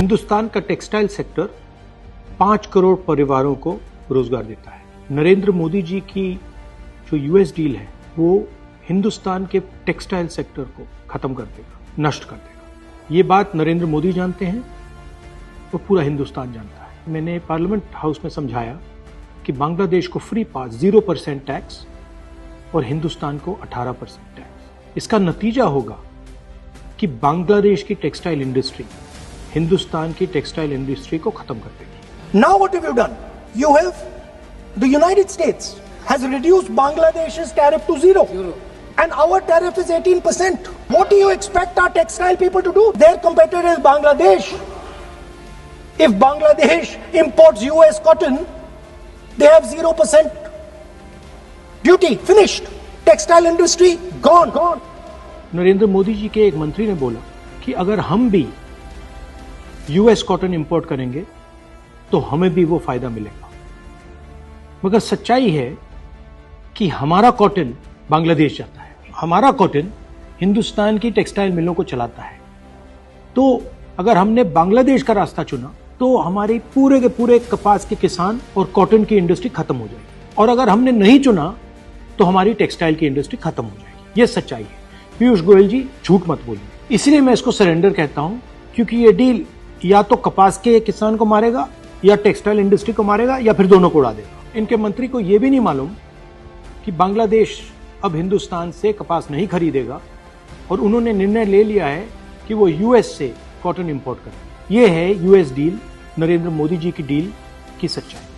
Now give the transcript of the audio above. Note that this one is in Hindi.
हिंदुस्तान का टेक्सटाइल सेक्टर 5 करोड़ परिवारों को रोजगार देता है। नरेंद्र मोदी जी की जो यूएस डील है वो हिंदुस्तान के टेक्सटाइल सेक्टर को खत्म कर देगा, नष्ट कर देगा। ये बात नरेंद्र मोदी जानते हैं और पूरा हिंदुस्तान जानता है। मैंने पार्लियामेंट हाउस में समझाया कि बांग्लादेश को फ्री पास 0% टैक्स और हिंदुस्तान को 18% टैक्स। इसका नतीजा होगा कि बांग्लादेश की टेक्सटाइल इंडस्ट्री हिंदुस्तान की टेक्सटाइल इंडस्ट्री को खत्म कर देगी। Now what have you done? You have, the United States has reduced Bangladesh's tariff to zero. And our tariff is 18%. What do you expect our textile people to do? Their competitor is Bangladesh. If Bangladesh imports US cotton, they have 0% duty. Finished. Textile industry gone. Narendra Modi ji के एक मंत्री ने बोला कि अगर हम भी यूएस कॉटन इंपोर्ट करेंगे तो हमें भी वो फायदा मिलेगा। मगर सच्चाई है कि हमारा कॉटन बांग्लादेश जाता है, हमारा कॉटन हिंदुस्तान की टेक्सटाइल मिलों को चलाता है। तो अगर हमने बांग्लादेश का रास्ता चुना तो हमारे पूरे के पूरे कपास के किसान और कॉटन की इंडस्ट्री खत्म हो जाएगी, और अगर हमने नहीं चुना तो हमारी टेक्सटाइल की इंडस्ट्री खत्म हो जाएगी। ये सच्चाई है। पीयूष गोयल जी झूठ मत बोलिए। इसलिए मैं इसको सरेंडर कहता हूं, क्योंकि ये डील या तो कपास के किसान को मारेगा या टेक्सटाइल इंडस्ट्री को मारेगा या फिर दोनों को उड़ा देगा। इनके मंत्री को यह भी नहीं मालूम कि बांग्लादेश अब हिंदुस्तान से कपास नहीं खरीदेगा और उन्होंने निर्णय ले लिया है कि वो यूएस से कॉटन इंपोर्ट करें। यह है यूएस डील, नरेंद्र मोदी जी की डील की सच्चाई।